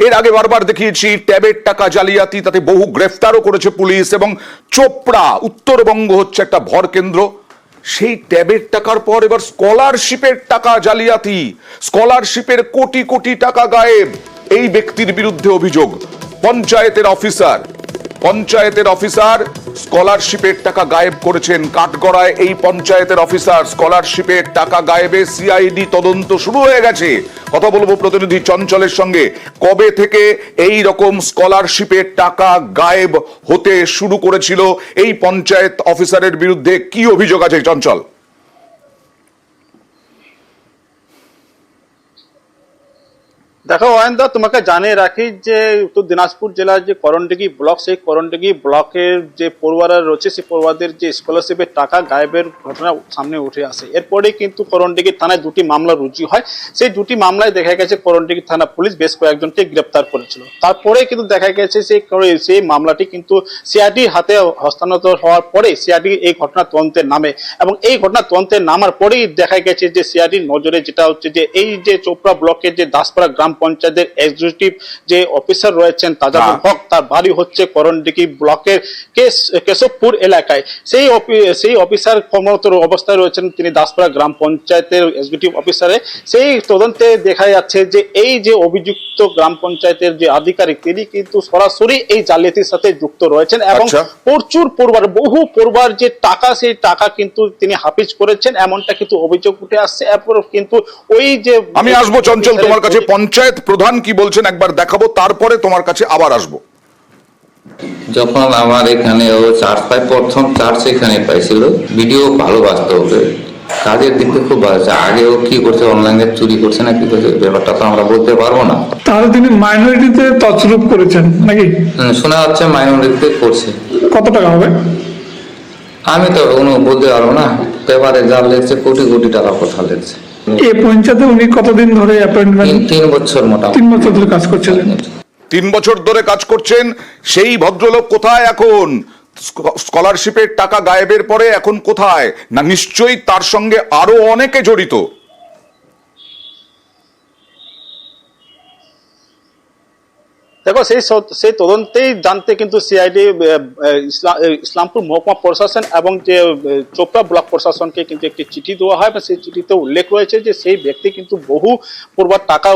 এর আগে বারবার দেখিয়েছি ট্যাবের টাকা জালিয়াতি, তাতে বহু গ্রেফতারও করেছে পুলিশ, এবং চোপড়া উত্তরবঙ্গ হচ্ছে একটা ভর কেন্দ্র। সেই ট্যাবের টাকার পর এবার স্কলারশিপের টাকা জালিয়াতি, স্কলারশিপের কোটি কোটি টাকা গায়েব। এই ব্যক্তির বিরুদ্ধে অভিযোগ। পঞ্চায়েতের অফিসার স্কলারশিপের টাকা গায়েব করেছেন। কাঠগড়ায় এই পঞ্চায়েতের অফিসার স্কলারশিপের টাকা গায়েবে সিআইডি তদন্ত শুরু হয়ে গেছে। কথা বলবো প্রতিনিধি চঞ্চলের সঙ্গে। কবে থেকে এই রকম স্কলারশিপের টাকা গায়েব হতে শুরু করেছিল, এই পঞ্চায়েত অফিসারের বিরুদ্ধে কি অভিযোগ আছে চঞ্চল? দেখো অয়নদা, তোমাকে জানিয়ে রাখি যে উত্তর দিনাজপুর জেলার যে করণডিঘি ব্লক, সেই করণডিঘি ব্লকের যে পড়ুয়ারা রয়েছে, সেই পড়ুয়াদের যে স্কলারশিপের টাকা গায়েবের ঘটনা সামনে উঠে আসে। এরপরেই কিন্তু করণডিঘি থানায় দুটি মামলা রুজু হয়। সেই দুটি মামলায় দেখা গেছে করণডিঘি থানা পুলিশ বেশ কয়েকজনকে গ্রেপ্তার করেছিল। তারপরে কিন্তু দেখা গেছে সেই মামলাটি কিন্তু সিআইডির হাতে হস্তান্তর হওয়ার পরে সিআইডি এই ঘটনা তদন্তে নামে, এবং এই ঘটনা তদন্তে নামার পরেই দেখা গেছে যে সিআইডির নজরে যেটা হচ্ছে যে এই যে চোপড়া ব্লকের যে দাসপাড়া গ্রাম পঞ্চায়েতের এক্সিকিউটিভ যে অফিসার রয়েছেন তাজাদুল হক, তার বাড়ি হচ্ছে করণডিঘি ব্লকের কেশবপুর এলাকায়। সেই অফিসার কর্মরত অবস্থায় রয়েছেন তিনি দাসপাড়া গ্রাম পঞ্চায়েতের এক্সিকিউটিভ অফিসারে। সেই তদন্তে দেখা যাচ্ছে যে এই যে অভিযুক্ত গ্রাম পঞ্চায়েতের যে আধিকারিক, তিনি কিন্তু সরাসরি এই জালিয়াতির সাথে যুক্ত রয়েছেন, এবং প্রচুর পরিবার, বহু পরিবার যে টাকা, সেই টাকা কিন্তু তিনি হাফিজ করেছেন, এমনটা কিন্তু অভিযোগ উঠে আসছে। এরপর কিন্তু ওই যে আমি আসবো চঞ্চল তোমার কাছে, পঞ্চায়েত প্রধান কি বলছেন একবার দেখাবো, তারপরে তোমার কাছে আবার আসবো। যখন আমার এখানে ও চার্জ পায়, প্রথম চার্জ এখানে পাইছিল, ভিডিও ভালো বাঁচতে হবে, কাজের দিক থেকে খুব ভালো। আগে ও কি করছে, অনলাইনে চুরি করছে না কি করছে, ব্যাপারটা তো আমরা বলতে পারবো না। তাহলে তিনি মাইনরিটিতে তছরূপ করেছেন নাকি? শোনা যাচ্ছে মাইনরিটিতে করছে। কত টাকা হবে আমি তো কোনো বলতে পারবো না। পেপারে যা লেগছে কোটি কোটি টাকা কথা লেগছে। এই পঞ্চায়েতে উনি কতদিন ধরে অ্যাপয়েন্টমেন্ট? 3 বছর মোটামুটি। 3 বছর ধরে কাজ করছিলেন। 3 বছর ধরে কাজ করছেন। সেই ভদ্রলোক কোথায় এখন? স্কলারশিপের টাকা গায়েবের পরে এখন কোথায়? না নিশ্চয়ই তার সঙ্গে আরো অনেকে জড়িত। দেখো, সেই তদন্তেই জানতে কিন্তু সিআইডি ইসলামপুর মহকুমা প্রশাসন এবং যে চোপড়া ব্লক প্রশাসনকে কিন্তু একটি চিঠি দেওয়া হয়, বা সেই চিঠিতে উল্লেখ রয়েছে যে সেই ব্যক্তি কিন্তু বহু পূর্বার টাকা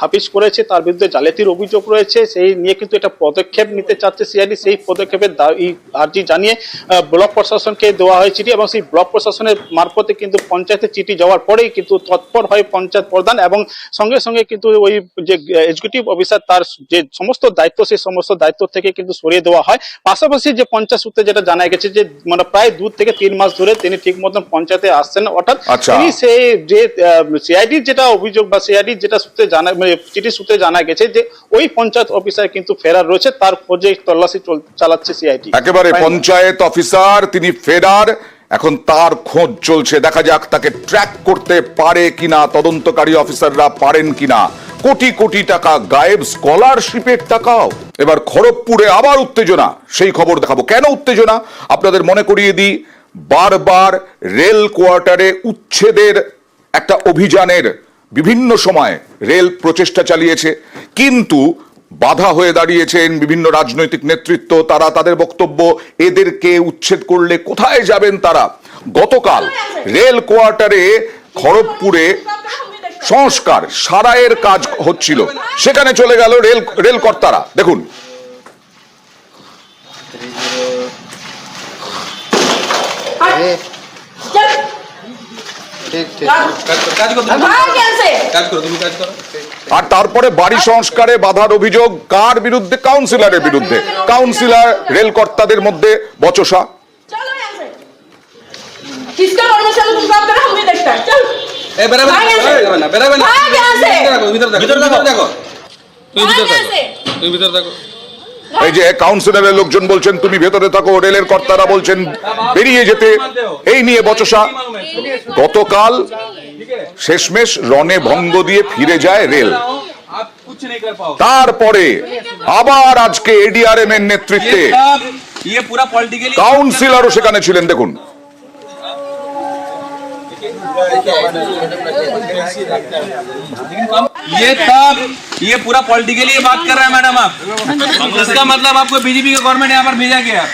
হাফিজ করেছে, তার বিরুদ্ধে জালিয়াতির অভিযোগ রয়েছে। সেই নিয়ে কিন্তু একটা পদক্ষেপ নিতে চাচ্ছে সিআইডি। সেই পদক্ষেপের আর্জি জানিয়ে ব্লক প্রশাসনকে দেওয়া হয় চিঠি, এবং সেই ব্লক প্রশাসনের মারফতে কিন্তু পঞ্চায়েতে চিঠি যাওয়ার পরেই কিন্তু তৎপর হয় পঞ্চায়েত প্রধান, এবং সঙ্গে সঙ্গে কিন্তু ওই যে এক্সিকিউটিভ অফিসার তার যে সমস্ত দায়িত্ব, সেই সমস্ত দায়িত্ব থেকে কিন্তু সরিয়ে দেওয়া হয়। পাশাপাশি যে পঞ্চায়েত সূত্রে যেটা জানা গেছে যে মানে প্রায় 2 থেকে 3 মাস ধরে তিনি ঠিক মতন পঞ্চায়েতে আসছেন, অর্থাৎ তিনি সেই যে সিআইডি যেটা অভিযোগ বা সিআইডি যেটা সূত্রে জানা, মানে চিঠি সূত্রে জানা গেছে যে ওই পঞ্চায়েত অফিসার কিন্তু ফেরার রয়েছে, তার খোঁজে তল্লাশি চালাচ্ছে সিআইডি। একেবারে পঞ্চায়েত অফিসার তিনি ফেরার, এখন তার খোঁজ চলছে। দেখা যাক তাকে ট্র্যাক করতে পারে কিনা, তদন্তকারী অফিসাররা পারেন কিনা। কোটি কোটি টাকা গায়েব, স্কলারশিপের টাকাও। এবার খড়গপুরে আবার উত্তেজনা, সেই খবর দেখাবো। কেন উত্তেজনা আপনাদের মনে করিয়ে দিই। বারবার রেল কোয়ার্টারে উচ্ছেদের একটা অভিযানের বিভিন্ন সময় রেল প্রচেষ্টা চালিয়েছে, কিন্তু বাধা হয়ে দাঁড়িয়েছেন বিভিন্ন রাজনৈতিক নেতৃত্ব। তারা তাদের বক্তব্য, এদেরকে উচ্ছেদ করলে কোথায় যাবেন তারা। গতকাল রেল কোয়ার্টারে খড়গপুরে সংস্কার সারাইয়ের কাজ হচ্ছিল, সেখানে চলে গেল রেল কর্তারা। দেখুন, আর তারপরে বাড়ি সংস্কারে বাধার অভিযোগ কার বিরুদ্ধে? কাউন্সিলরের বিরুদ্ধে। কাউন্সিলর রেল কর্তাদের মধ্যে বচসা। এই যে কাউন্সিলরের লোকজন বলছেন তুমি ভেতরে থাকো, রেলের কর্তারা বলছেন বেরিয়ে যেতে। এই নিয়ে বচসা। গতকাল শেষমেশ রণে ভঙ্গ দিয়ে ফিরে যায় রেল। তারপরে আবার আজকে এডিআরএম এর নেতৃত্বে কাউন্সিলরও সেখানে ছিলেন। দেখুন, ये पूरा पॉलिटिकली बात कर रहा है मैडम आप। इसका मतलब आपको बीजेपी का गवर्नमेंट यहाँ पर भेजा गया है,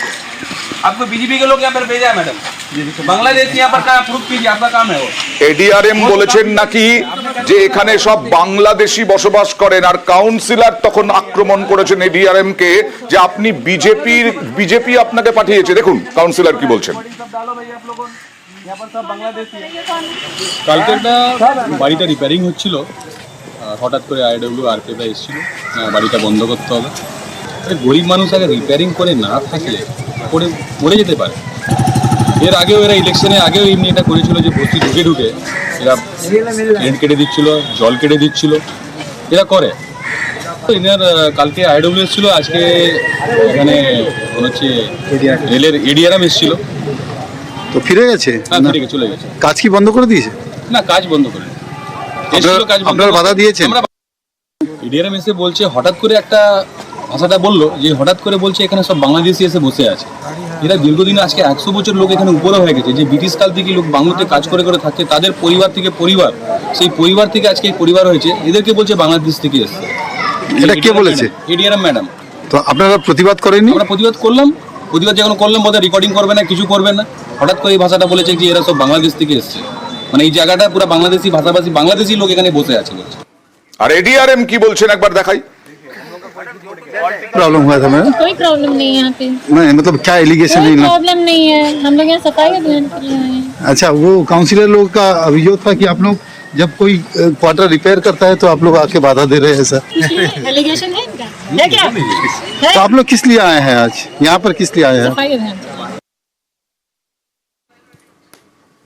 आपको बीजेपी के लोग यहाँ पर भेजा है मैडम। बांग्लादेश यहाँ पर प्रूफ कीजिए, आपका काम है वो। এডিআরএম বলেছেন নাকি যে এখানে সব বাংলাদেশি বসবাস করেন, আর কাউন্সিলর তখন আক্রমণ করেছেন এডিআরএম কে যে আপনি বিজেপি আপনাকে পাঠিয়েছে। দেখুন কাউন্সিলর কি বলছেন। কালকে একটা বাড়িটা রিপেয়ারিং হচ্ছিল, হঠাৎ করে আইডব্লিউ আরপিএফ এসেছিল, বাড়িটা বন্ধ করতে হবে। গরিব মানুষ আগে রিপেয়ারিং করে না থাকলে পরে মরে যেতে পারে। এর আগেও এরা ইলেকশনে আগেও এমনি এটা করেছিল যে বস্তি ঢুকে ঢুকে এরা কারেন্ট কেটে দিচ্ছিল, জল কেটে দিচ্ছিল, এরা করে। তো এনার কালকে আইডব্লিউ এসেছিল, আজকে এখানে মনে হচ্ছে রেলের এডিআরএম এসেছিল। তো ফিরে গেছে? হ্যাঁ, ফিরে গেছে, চলে গেছে। কাজ কি বন্ধ করে দিয়েছে? না, কাজ বন্ধ করে আপনারা বাধা দিয়েছেন? এডিআরএম এসে বলছে, হঠাৎ করে একটা ভাষাটা বললো যে হঠাৎ করে বলছে এখানে সব বাংলাদেশি এসে বসে আছে। এরা দীর্ঘদিন আজকে 100 বছর লোক এখানে উপরে হয়ে গেছে, যে ব্রিটিশ কাল থেকে লোক বাংলাতে কাজ করে করে থাকতে, তাদের পরিবার থেকে পরিবার, সেই পরিবার থেকে আজকে এই পরিবার হয়েছে, এদেরকে বলছে বাংলাদেশ থেকে এসছে। এটা কে বলেছে? ADRM madam. তো আপনারা প্রতিবাদ করেননি? আমরা প্রতিবাদ করলাম, প্রতিবাদ যখন করলাম বোধহয় রেকর্ডিং করবে না, কিছু করবে না। হঠাৎ করে এই ভাষাটা বলেছে যে এরা সব বাংলাদেশ থেকে এসছে, মানে এই জায়গাটা পুরো বাংলাদেশি ভাষাভাষী, বাংলাদেশি লোক এখানে বসে আছে বলছে। আর এডিআরএম কি বলছেন একবার দেখাই। प्रॉब्लम हुआ था मैडम? कोई प्रॉब्लम नहीं है यहाँ पे, नहीं मतलब क्या एलिगेशन कोई है? प्रॉब्लम नहीं है। हम लोग यहाँ सफाई अभियान कर रहे हैं। अच्छा, वो काउंसिलर लोग का अभियोग था कि आप लोग जब कोई क्वार्टर रिपेयर करता है तो आप लोग आके बाधा दे रहे हैं सर। एलिगेशन है इनका? है क्या? है? तो आप लोग किस लिए आए हैं आज यहाँ पर, किस लिए आए हैं? सफाई अभियान।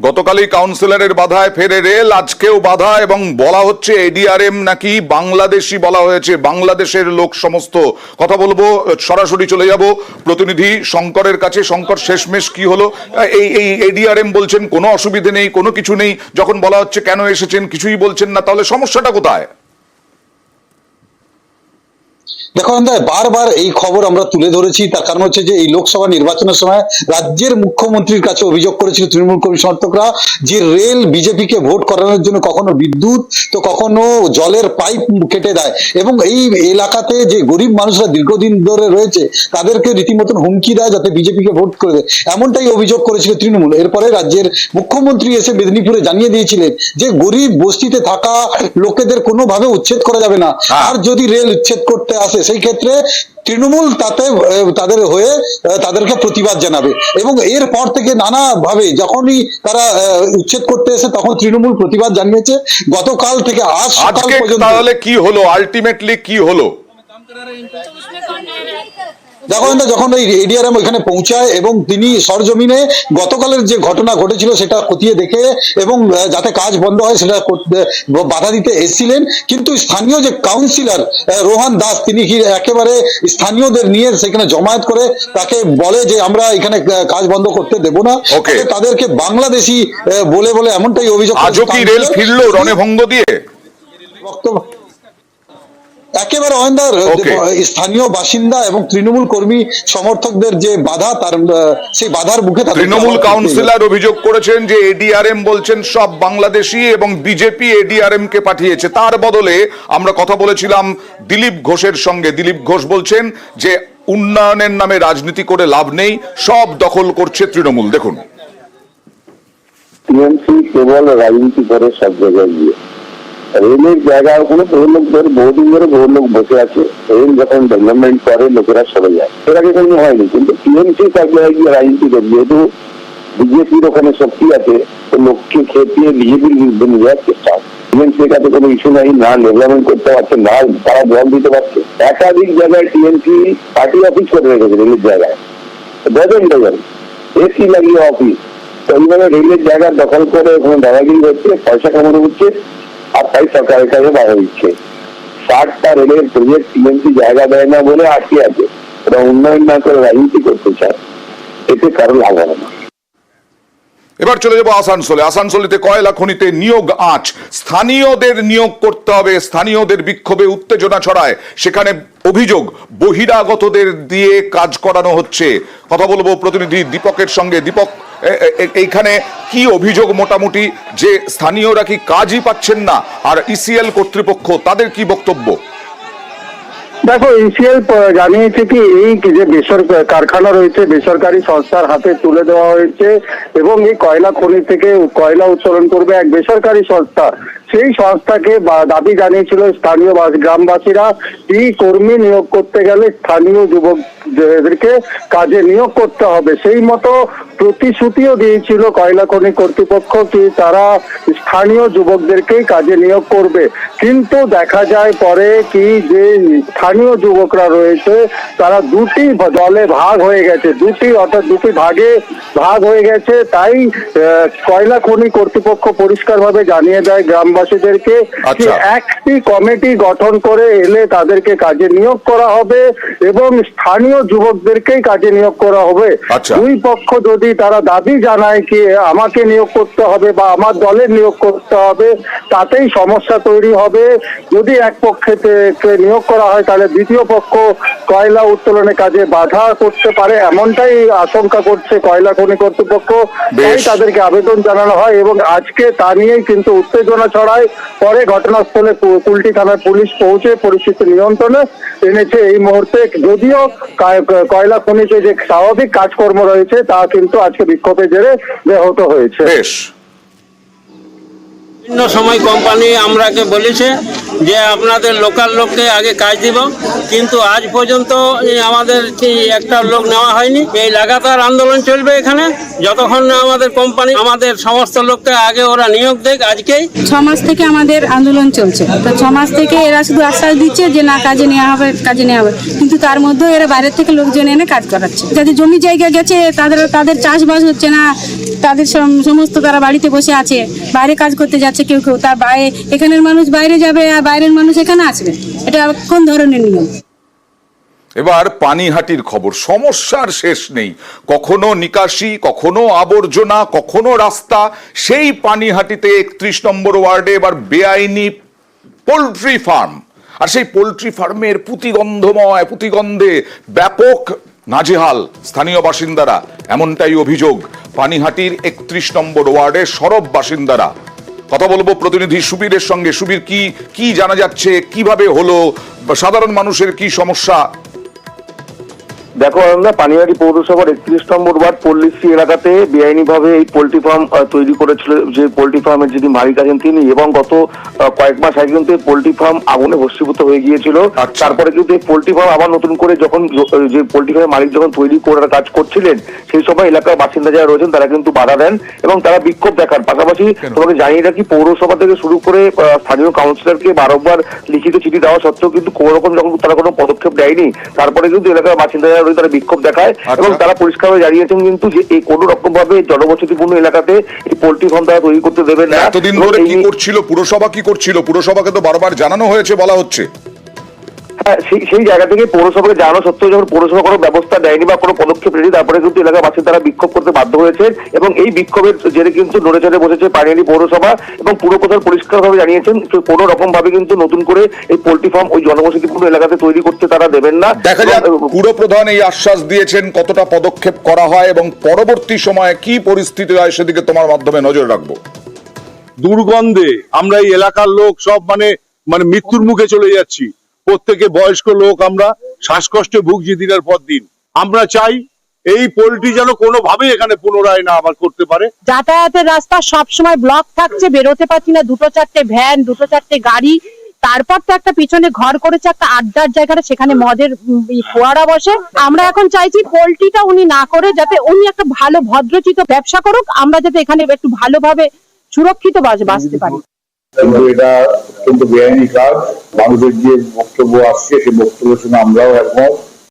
গতকালই কাউন্সিলরের বাধায় ফেরে রেল, আজকেও বাধা, এবং বলা হচ্ছে এডিআরএম নাকি বাংলাদেশি বলা হয়েছে, বাংলাদেশের লোক সমস্ত। কথা বলবো, সরাসরি চলে যাব প্রতিনিধি শঙ্করের কাছে। শঙ্কর, শেষমেশ কি হলো? এই এডিআরএম বলছেন কোনো অসুবিধে নেই, কোনো কিছু নেই, যখন বলা হচ্ছে কেন এসেছেন কিছুই বলছেন না, তাহলে সমস্যাটা কোথায়? দেখো বারবার এই খবর আমরা তুলে ধরেছি, তার কারণ হচ্ছে যে এই লোকসভা নির্বাচনের সময় রাজ্যের মুখ্যমন্ত্রীর কাছে অভিযোগ করেছিল তৃণমূল কর্মী সমর্থকরা যে রেল বিজেপিকে ভোট করানোর জন্য কখনো বিদ্যুৎ তো কখনো জলের পাইপ কেটে দেয়, এবং এই এলাকাতে যে গরিব মানুষরা দীর্ঘদিন ধরে রয়েছে তাদেরকে রীতিমতন হুমকি দেয় যাতে বিজেপিকে ভোট করে দেয়, এমনটাই অভিযোগ করেছিল তৃণমূল। এরপরে রাজ্যের মুখ্যমন্ত্রী এসে মেদিনীপুরে জানিয়ে দিয়েছিলেন যে গরিব বস্তিতে থাকা লোকেদের কোনোভাবে উচ্ছেদ করা যাবে না, আর যদি রেল উচ্ছেদ করতে আসে সেই ক্ষেত্রে তৃণমূল তাতে তাদের হয়ে তাদেরকে প্রতিবাদ জানাবে। এবং এরপর থেকে নানা ভাবে যখনই তারা উচ্ছেদ করতে এসে তখন তৃণমূল প্রতিবাদ জানিয়েছে। গতকাল থেকে আজ সকাল পর্যন্ত তাহলে কি হলো, আলটিমেটলি কি হলো? দেখো যখন ওই এডিআরএম ওইখানে পৌঁছায় এবং তিনি সরজমিনে গতকালের যে ঘটনা ঘটেছিল সেটা খতিয়ে দেখে এবং যাতে কাজ বন্ধ হয় সেটা বাধা দিতে এসেছিলেন, কিন্তু স্থানীয় যে কাউন্সিলর রোহান দাস তিনি কি একেবারে স্থানীয়দের নিয়ে সেখানে জমায়েত করে তাকে বলে যে আমরা এখানে কাজ বন্ধ করতে দেব না, তাদেরকে বাংলাদেশি বলে বলে এমনটাই অভিযোগ। আজও কি রেল ফিরলো রণভঙ্গ দিয়ে? বক্তব্য একেবারে অয়নদার স্থানীয় বাসিন্দা এবং তৃণমূল কর্মী সমর্থকদের যে বাধা, তার সেই বাধার মুখে তৃণমূল কাউন্সিলর অভিযোগ করেছেন যে এডিআরএম বলছেন সব বাংলাদেশি এবং বিজেপি এডিআরএম কে পাঠিয়েছে। তার বদলে আমরা কথা বলেছিলাম দিলীপ ঘোষের সঙ্গে। দিলীপ ঘোষ বলছেন যে উন্নয়নের নামে রাজনীতি করে লাভ নেই, সব দখল করছে তৃণমূল। দেখুন, টিএমসি কেবল রাজনীতি করে সব জায়গায় গিয়ে রেলের জায়গা ওখানে বহু লোক ধরে বহুদিন ধরে বহু লোক বসে আছে। রেল যখন ডেভেলপমেন্ট করে লোকেরা সরে যায়, এর আগে কোনো হয়নি, কিন্তু টিএমসি সব জায়গায় গিয়ে রাজনীতি করে। যেহেতু বিজেপির ওখানে শক্তি আছে তো লোককে খেপিয়ে বিজেপির বিরুদ্ধে নিয়ে যাওয়ার চেষ্টা হয়। টিএমসির কাছে কোনো ইস্যু নাই, না ডেভেলপমেন্ট করতে পারছে, না তারা জল দিতে পারছে। একাধিক জায়গায় টিএমসি পার্টি অফিস করে রেখেছে রেলের জায়গায়, ডজন এসি লাগিয়ে অফিস। তো এইভাবে রেলের জায়গা দখল করে ওখানে দাদাগিরি হচ্ছে, পয়সা কামানো হচ্ছে, আর তাই সরকারের কাছে বাধা দিচ্ছে। 60টা রেলের প্রজেক্ট টিএমসি জায়গা দেয় না বলে আটকে আছে, ওরা উন্নয়ন না করে রাজনীতি করতে চায়, এতে কারো লাভ হবে না। এবার চলে যাবো আসানসোলে। আসানসোলেতে কয়লা খনিতে নিয়োগ আঁচ, স্থানীয়দের নিয়োগ করতে হবে। স্থানীয়দের বিক্ষোভে উত্তেজনা ছড়ায়, সেখানে অভিযোগ বহিরাগতদের দিয়ে কাজ করানো হচ্ছে। কথা বলবো প্রতিনিধি দীপকের সঙ্গে। দীপক, এইখানে কি অভিযোগ মোটামুটি যে স্থানীয়রা কি কাজই পাচ্ছেন না, আর ইসিএল কর্তৃপক্ষ তাদের কি বক্তব্য? দেখো, ইসিএল জানিয়েছে কি এই যে বেসরকারি কারখানা রয়েছে বেসরকারি সংস্থার হাতে তুলে দেওয়া হয়েছে এবং এই কয়লা খনি থেকে কয়লা উত্তোলন করবে এক বেসরকারি সংস্থা। সেই সংস্থাকে দাবি জানিয়েছিল স্থানীয় গ্রামবাসীরা, এই কর্মী নিয়োগ করতে গেলে স্থানীয় যুবকদেরকে কাজে নিয়োগ করতে হবে। সেই মতো প্রতিশ্রুতিও দিয়েছিল কয়লা খনি কর্তৃপক্ষ কি তারা স্থানীয় যুবকদেরকেই কাজে নিয়োগ করবে, কিন্তু দেখা যায় পরে কি যে স্থানীয় যুবকরা রয়েছে তারা দুটি দলে ভাগ হয়ে গেছে, অর্থাৎ দুটি ভাগে ভাগ হয়ে গেছে। তাই কয়লা খনি কর্তৃপক্ষ পরিষ্কারভাবে জানিয়ে দেয় গ্রামবাসীদেরকে যে একটি কমিটি গঠন করে এলে তাদেরকে কাজে নিয়োগ করা হবে এবং স্থানীয় যুবকদেরকেই কাজে নিয়োগ করা হবে। দুই পক্ষ যদি তারা দাবি জানায় কি আমাকে নিয়োগ করতে হবে বা আমার দলের নিয়োগ করতে হবে, তাতেই সমস্যা তৈরি হবে। যদি এক পক্ষে নিয়োগ করা হয় তাহলে দ্বিতীয় পক্ষ কয়লা উত্তোলনের কাজে বাধা করতে পারে, এমনটাই আশঙ্কা করছে কয়লা খনি কর্তৃপক্ষ। তাই তাদেরকে আবেদন জানানো হয় এবং আজকে তা নিয়েই কিন্তু উত্তেজনা ছড়ায়। পরে ঘটনাস্থলে কুলটি থানার পুলিশ পৌঁছে পরিস্থিতি নিয়ন্ত্রণে এনেছে এই মুহূর্তে। যদিও কয়লা খনিতে যে স্বাভাবিক কাজকর্ম রয়েছে তা কিন্তু আজকে বিক্ষোভের জেরে ব্যাহত হয়েছে। বিভিন্ন সময় কোম্পানি আমরাকে বলেছে যে আপনাদের লোকাল লোককে আগে কাজ দিব, কিন্তু আজ পর্যন্ত আমাদের একটা লোক নেওয়া হয়নি। এই লাগাতার আন্দোলন চলবে এখানে যতক্ষণ না আমাদের কোম্পানি আমাদের সমস্ত লোককে আগে ওরা নিয়োগ দেয়। আজকেই 6 মাস থেকে আমাদের আন্দোলন চলছে, তো 6 মাস থেকে এরা শুধু আশ্বাস দিচ্ছে যে না কাজে নেওয়া হবে, কিন্তু তার মধ্যে এরা বাইরের থেকে লোকজন এনে কাজ করাচ্ছে। যাদের জমি জায়গা গেছে তাদের চাষবাস হচ্ছে না, তাদের সমস্ত তারা বাড়িতে বসে আছে, বাইরে কাজ করতে যাচ্ছে কেউ কেউ। তার বাইরে এখানের মানুষ বাইরে যাবে আর বাইরের মানুষ এখানে আসবে, এটা কোন ধরনের নিয়ম? এবার পানিহাটির খবর, সমস্যার শেষ নেই, কখনো নিকাশি, কখনো আবর্জনা, কখনো রাস্তা। সেই পানিহাটিতে 31 নম্বর ওয়ার্ডে এবার বেআইনি পোল্ট্রি ফার্ম, আর সেই পোল্ট্রি ফার্মের পুতিগন্ধে ব্যাপক নাজেহাল স্থানীয় বাসিন্দারা, এমনটাই অভিযোগ পানিহাটির 31 নম্বর ওয়ার্ডের সরব বাসিন্দারা। কথা বলবো প্রতিনিধি সুবীরের সঙ্গে। সুবীর, কি জানা যাচ্ছে, কিভাবে হলো, সাধারণ মানুষের কি সমস্যা? দেখো, আমরা পানিহাটি পৌরসভার 31 নম্বর ওয়ার্ড পল্লীশ্রী এলাকাতে বেআইনি ভাবে এই পোল্ট্রি ফার্ম তৈরি করেছিল যে পোল্ট্রি ফার্মের যিনি মালিক আছেন তিনি, এবং গত কয়েক মাস আগে কিন্তু এই পোল্ট্রি ফার্ম আগুনে ভস্মীভূত হয়ে গিয়েছিল। তারপরে কিন্তু এই পোল্ট্রি ফার্ম আবার নতুন করে যখন যে পোল্ট্রি ফার্মের মালিক যখন তৈরি করার কাজ করছিলেন, সেই সময় এলাকার বাসিন্দা যারা রয়েছেন তারা কিন্তু বাধা দেন এবং তারা বিক্ষোভ দেখান। পাশাপাশি তোমাকে জানিয়ে রাখি, পৌরসভা থেকে শুরু করে স্থানীয় কাউন্সিলরকে বারবার লিখিত চিঠি দেওয়া সত্ত্বেও কিন্তু কোনো রকম যখন তারা কোনো পদক্ষেপ দেয়নি, তারপরে কিন্তু এলাকার বাসিন্দা তারা বিক্ষোভ দেখায় এবং তারা পরিষ্কারভাবে জানিয়েছেন কিন্তু যে এই কোনো রকম ভাবে জনবসতিপূর্ণ এলাকাতে এই পোল্ট্রি ফার্ম তারা তৈরি করতে দেবেন না। এতদিন ধরে কি করছিল পুরসভা? পুরসভাকে তো বারবার জানানো হয়েছে বলা হচ্ছে। হ্যাঁ, সেই জায়গা থেকে পৌরসভাকে জানানো সত্ত্বেও যখন পৌরসভা কোনো ব্যবস্থা দেয়নি বা কোনো পদক্ষেপ নেয়নি, তারপরে কিন্তু এলাকার বাসিন্দারা বিক্ষোভ করতে বাধ্য হয়েছে এবং এই বিক্ষোভের জেরে কিন্তু নড়ে চড়ে বসেছে পানিহাটি পৌরসভা এবং পুরপ্রধান পরিষ্কারভাবে জানিয়েছেন কোনো রকম ভাবে কিন্তু নতুন করে এই পোল্ট্রি ফার্ম ওই জনবসতিপূর্ণ এলাকাতে তৈরি করতে তারা দেবেন না। দেখা যাক পুরপ্রধান এই আশ্বাস দিয়েছেন, কতটা পদক্ষেপ করা হয় এবং পরবর্তী সময়ে কি পরিস্থিতি হয় সেদিকে তোমার মাধ্যমে নজর রাখবো। দুর্গন্ধে আমরা এই এলাকার লোক সব মানে মৃত্যুর মুখে চলে যাচ্ছি। প্রত্যেকে বয়স্ক লোক, আমরা শ্বাসকষ্টে ভুগছি দিনের পর দিন। আমরা চাই এই পোল্ট্রি যেন কোনোভাবে এখানে পুনরায় না আবার করতে পারে। যাতায়াতের রাস্তা সব সময় ব্লক থাকছে, বেরোতে পারছি না, 2-4টে ভ্যান, 2-4টে গাড়ি। তারপর তো একটা পিছনে ঘর করেছে একটা আড্ডার জায়গাটা, সেখানে মদের ফোয়ারা বসে। আমরা এখন চাইছি পোল্ট্রিটা উনি না করে যাতে উনি একটা ভালো ভদ্রচিত ব্যবসা করুক, আমরা যাতে এখানে একটু ভালোভাবে সুরক্ষিত বাঁচতে পারি। কিন্তু এটা অত্যন্ত বেআইনি কাজ। মানুষের যে বক্তব্য আসছে সেই বক্তব্য শুনে আমরাও একমত।